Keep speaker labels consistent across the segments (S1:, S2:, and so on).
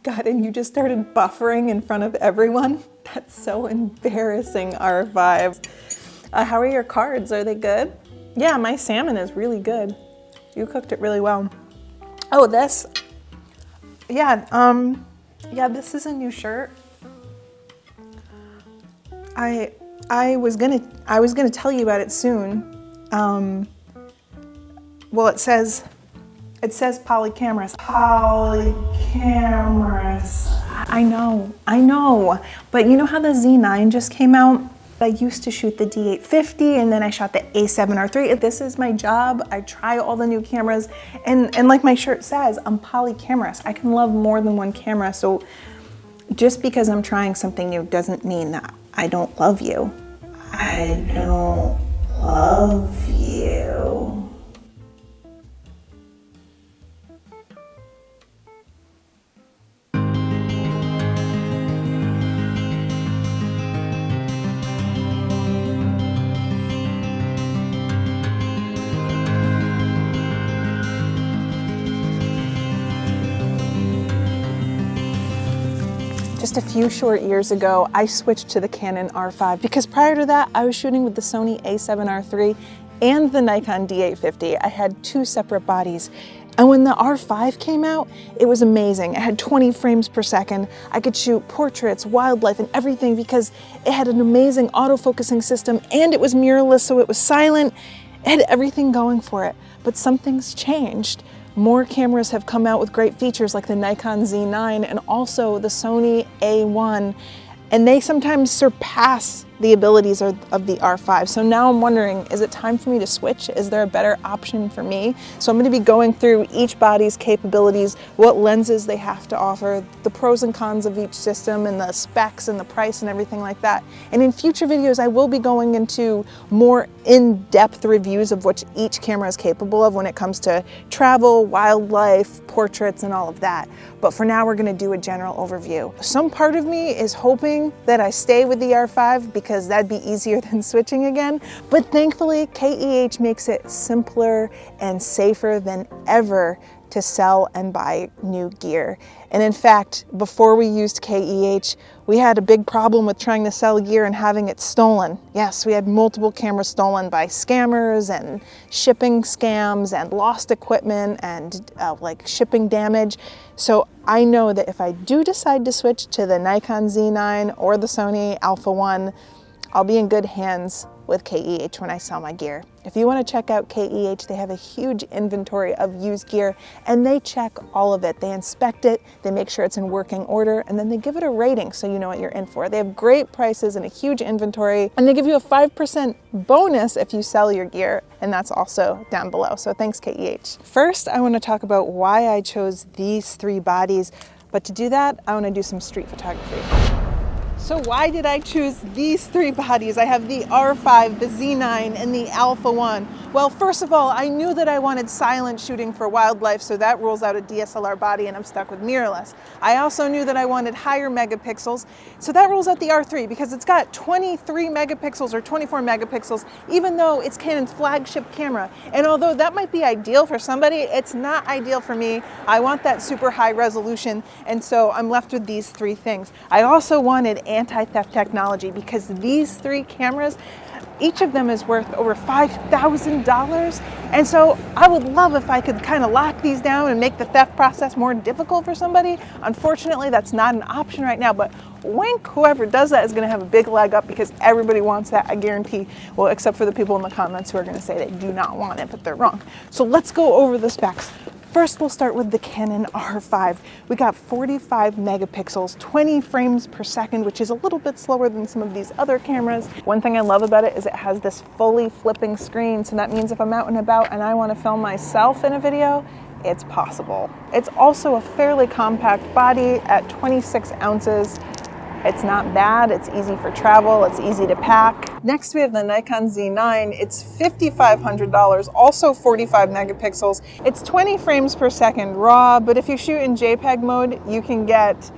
S1: God, and you just started buffering in front of everyone? That's so embarrassing, R5. How are your cards? Are they good? Yeah, my salmon is really good. You cooked it really well. Oh, this, yeah, this is a new shirt. I was gonna tell you about it soon. Well, it says polycamerous. Polycamerous. I know. But you know how the Z9 just came out? I used to shoot the D850 and then I shot the A7R3. This is my job. I try all the new cameras and like my shirt says, I'm polycamerous. I can love more than one camera. So just because I'm trying something new doesn't mean that I don't love you. I don't love you. Just a few short years ago, I switched to the Canon R5 because prior to that, I was shooting with the Sony A7R3 and the Nikon D850. I had two separate bodies. And when the R5 came out, it was amazing. It had 20 frames per second. I could shoot portraits, wildlife, and everything because it had an amazing autofocusing system and it was mirrorless, so it was silent. It had everything going for it, but something's changed. More cameras have come out with great features like the Nikon Z9 and also the Sony A1, and they sometimes surpass the abilities of the R5. So now I'm wondering, is it time for me to switch? Is there a better option for me? So I'm going to be going through each body's capabilities, what lenses they have to offer, the pros and cons of each system, and the specs and the price and everything like that. And in future videos, I will be going into more in-depth reviews of what each camera is capable of when it comes to travel, wildlife, portraits, and all of that. But for now, we're going to do a general overview. Some part of me is hoping that I stay with the R5 because that'd be easier than switching again. But thankfully, KEH makes it simpler and safer than ever to sell and buy new gear. And in fact, before we used KEH, we had a big problem with trying to sell gear and having it stolen. Yes, we had multiple cameras stolen by scammers and shipping scams and lost equipment and like shipping damage. So I know that if I do decide to switch to the Nikon Z9 or the Sony Alpha 1, I'll be in good hands with KEH when I sell my gear. If you want to check out KEH, they have a huge inventory of used gear and they check all of it. They inspect it, they make sure it's in working order, and then they give it a rating so you know what you're in for. They have great prices and a huge inventory, and they give you a 5% bonus if you sell your gear, and that's also down below. So thanks, KEH. First, I want to talk about why I chose these three bodies, but to do that, I want to do some street photography. So why did I choose these three bodies? I have the R5, the Z9, and the Alpha 1. Well, first of all, I knew that I wanted silent shooting for wildlife, so that rules out a DSLR body and I'm stuck with mirrorless. I also knew that I wanted higher megapixels, so that rules out the R3 because it's got 23 megapixels or 24 megapixels, even though it's Canon's flagship camera. And although that might be ideal for somebody, it's not ideal for me. I want that super high resolution, and so I'm left with these three things. I also wanted anti-theft technology because these three cameras, each of them is worth over $5,000. And so I would love if I could kind of lock these down and make the theft process more difficult for somebody. Unfortunately, that's not an option right now, but wink, whoever does that is going to have a big leg up because everybody wants that, I guarantee. Well, except for the people in the comments who are going to say they do not want it, but they're wrong. So let's go over the specs. First, we'll start with the Canon R5. We got 45 megapixels, 20 frames per second, which is a little bit slower than some of these other cameras. One thing I love about it is it has this fully flipping screen, so that means if I'm out and about and I want to film myself in a video, it's possible. It's also a fairly compact body at 26 ounces. It's not bad, it's easy for travel, it's easy to pack. Next we have the Nikon Z9. It's $5,500, also 45 megapixels. It's 20 frames per second raw, but if you shoot in JPEG mode, you can get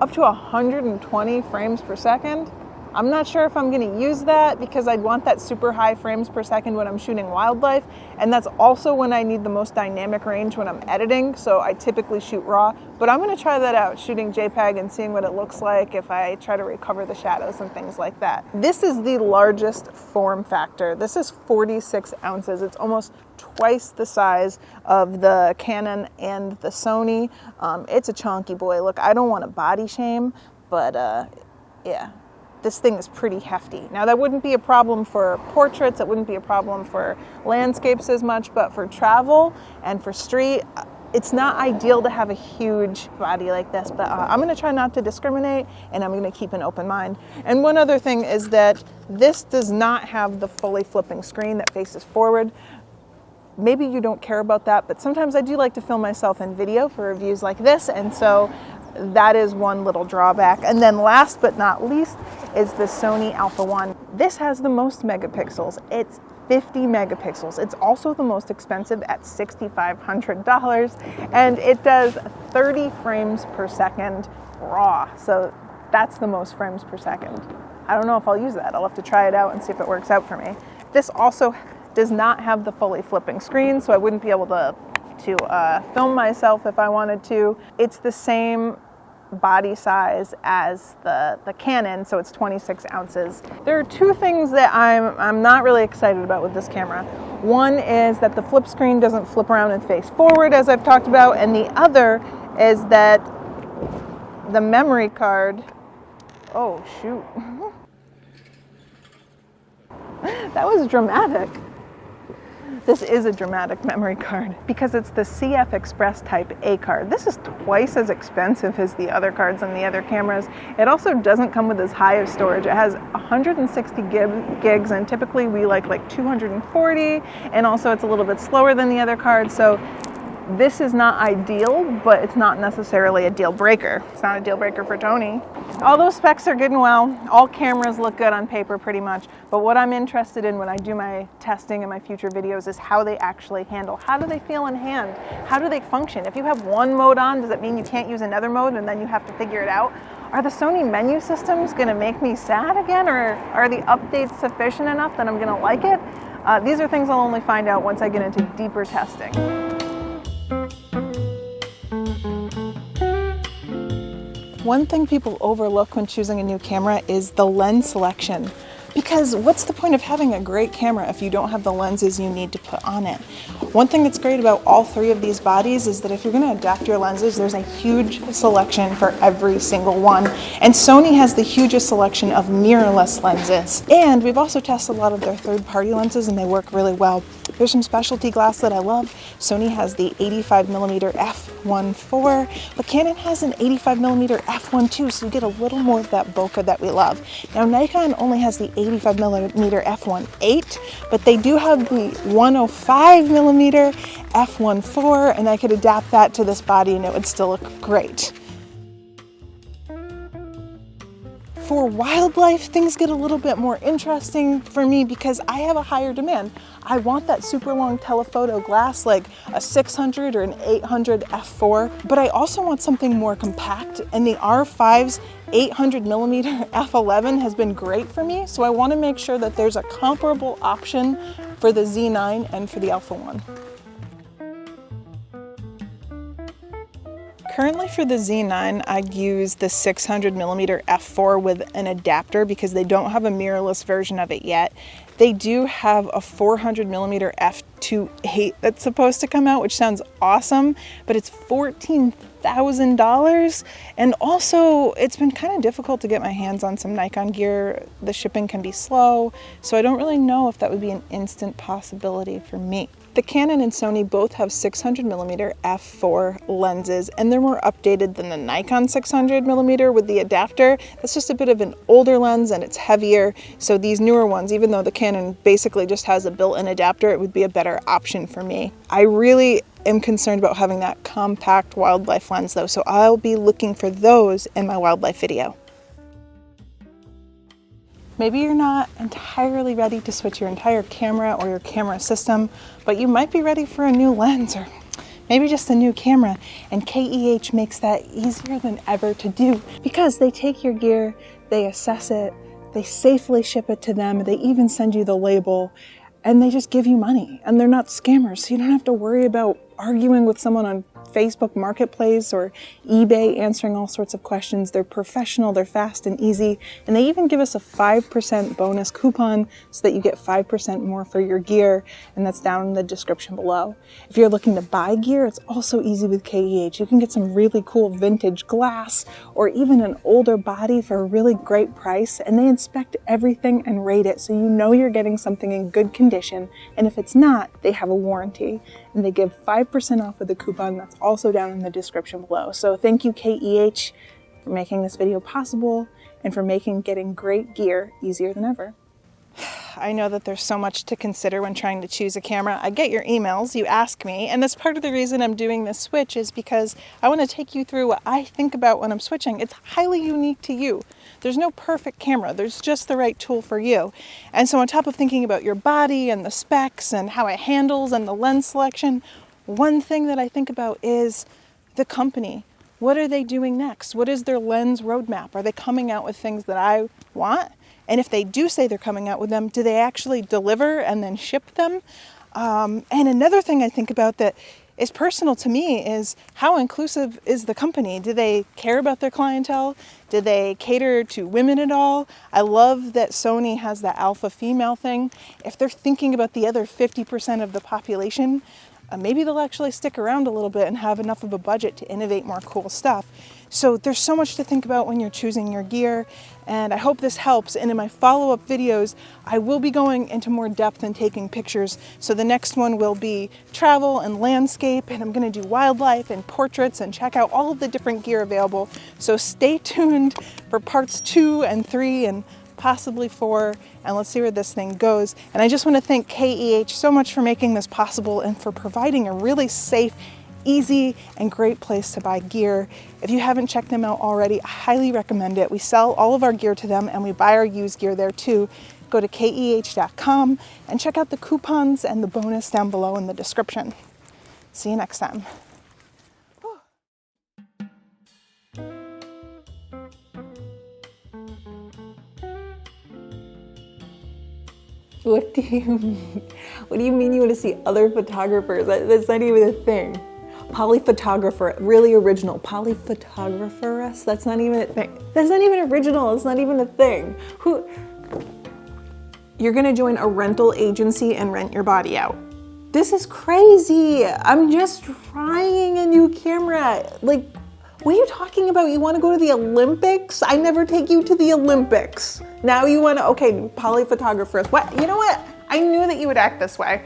S1: up to 120 frames per second. I'm not sure if I'm gonna use that because I'd want that super high frames per second when I'm shooting wildlife, and that's also when I need the most dynamic range when I'm editing, so I typically shoot RAW, but I'm gonna try that out, shooting JPEG and seeing what it looks like if I try to recover the shadows and things like that. This is the largest form factor. This is 46 ounces. It's almost twice the size of the Canon and the Sony. It's a chunky boy. Look, I don't want to body shame, but yeah. This thing is pretty hefty. Now that wouldn't be a problem for portraits, it wouldn't be a problem for landscapes as much, but for travel and for street, it's not ideal to have a huge body like this, but I'm gonna try not to discriminate and I'm gonna keep an open mind. And one other thing is that this does not have the fully flipping screen that faces forward. Maybe you don't care about that, but sometimes I do like to film myself in video for reviews like this, and so that is one little drawback. And then last but not least is the Sony A1. This has the most megapixels. It's 50 megapixels. It's also the most expensive at $6,500, and it does 30 frames per second RAW. So that's the most frames per second. I don't know if I'll use that. I'll have to try it out and see if it works out for me. This also does not have the fully flipping screen, so I wouldn't be able to film myself if I wanted to. It's the same body size as the Canon, so it's 26 ounces. There are two things that I'm not really excited about with this camera. One is that the flip screen doesn't flip around and face forward, as I've talked about, and the other is that the memory card, oh shoot. That was dramatic. This is a dramatic memory card because it's the CF Express Type A card. This is twice as expensive as the other cards on the other cameras. It also doesn't come with as high of storage. It has 160 gigs, and typically we like 240, and also it's a little bit slower than the other cards. So this is not ideal, but it's not necessarily a deal breaker. It's not a deal breaker for Tony. All those specs are good and well. All cameras look good on paper pretty much, but what I'm interested in when I do my testing and my future videos is how they actually handle. How do they feel in hand? How do they function? If you have one mode on, does it mean you can't use another mode and then you have to figure it out? Are the Sony menu systems gonna make me sad again, or are the updates sufficient enough that I'm gonna like it? These are things I'll only find out once I get into deeper testing. One thing people overlook when choosing a new camera is the lens selection. Because what's the point of having a great camera if you don't have the lenses you need to put on it? One thing that's great about all three of these bodies is that if you're going to adapt your lenses, there's a huge selection for every single one. And Sony has the hugest selection of mirrorless lenses. And we've also tested a lot of their third-party lenses and they work really well. There's some specialty glass that I love. Sony has the 85mm f1.4, but Canon has an 85mm f1.2, so you get a little more of that bokeh that we love. Now Nikon only has the 85mm f1.8, but they do have the 105mm f1.4, and I could adapt that to this body and it would still look great. For wildlife, things get a little bit more interesting for me because I have a higher demand. I want that super long telephoto glass like a 600 or an 800 f4, but I also want something more compact, and the R5's 800mm f11 has been great for me, so I want to make sure that there's a comparable option for the Z9 and for the Alpha 1. Currently for the Z9, I use the 600mm f4 with an adapter because they don't have a mirrorless version of it yet. They do have a 400mm f2.8 that's supposed to come out, which sounds awesome, but it's $14,000. And also, it's been kind of difficult to get my hands on some Nikon gear. The shipping can be slow, so I don't really know if that would be an instant possibility for me. The Canon and Sony both have 600mm f4 lenses, and they're more updated than the Nikon 600mm with the adapter. That's just a bit of an older lens and it's heavier, so these newer ones, even though the Canon basically just has a built-in adapter, it would be a better option for me. I really am concerned about having that compact wildlife lens though, so I'll be looking for those in my wildlife video. Maybe you're not entirely ready to switch your entire camera or your camera system, but you might be ready for a new lens or maybe just a new camera, and KEH makes that easier than ever to do because they take your gear, they assess it, they safely ship it to them, they even send you the label, and they just give you money, and they're not scammers, so you don't have to worry about arguing with someone on Facebook Marketplace or eBay answering all sorts of questions. They're professional, they're fast and easy, and they even give us a 5% bonus coupon so that you get 5% more for your gear, and that's down in the description below. If you're looking to buy gear, it's also easy with KEH. You can get some really cool vintage glass or even an older body for a really great price, and they inspect everything and rate it so you know you're getting something in good condition, and if it's not, they have a warranty, and they give 5% off with the coupon that's also down in the description below. So thank you, KEH, for making this video possible and for making getting great gear easier than ever. I know that there's so much to consider when trying to choose a camera. I get your emails, you ask me, and that's part of the reason I'm doing this switch is because I want to take you through what I think about when I'm switching. It's highly unique to you. There's no perfect camera, there's just the right tool for you. And so on top of thinking about your body and the specs and how it handles and the lens selection, one thing that I think about is the company. What are they doing next? What is their lens roadmap? Are they coming out with things that I want? And if they do say they're coming out with them, do they actually deliver and then ship them? And another thing I think about that is personal to me is how inclusive is the company? Do they care about their clientele? Do they cater to women at all? I love that Sony has that alpha female thing. If they're thinking about the other 50% of the population, maybe they'll actually stick around a little bit and have enough of a budget to innovate more cool stuff. So there's so much to think about when you're choosing your gear, and I hope this helps. And in my follow-up videos, I will be going into more depth and taking pictures. So the next one will be travel and landscape, and I'm gonna do wildlife and portraits and check out all of the different gear available. So stay tuned for parts 2 and 3 and possibly 4, and let's see where this thing goes. And I just want to thank KEH so much for making this possible and for providing a really safe, easy, and great place to buy gear. If you haven't checked them out already, I highly recommend it. We sell all of our gear to them and we buy our used gear there too. Go to keh.com and check out the coupons and the bonus down below in the description. See you next time. What do you mean you want to see other photographers? That's not even a thing. Polyphotographer, really original. Polyphotographeress, that's not even a thing. That's not even original, it's not even a thing. You're gonna join a rental agency and rent your body out. This is crazy. I'm just trying a new camera. Like, what are you talking about? You want to go to the Olympics? I never take you to the Olympics. Now you want to, okay, polyphotographers. What? You know what? I knew that you would act this way.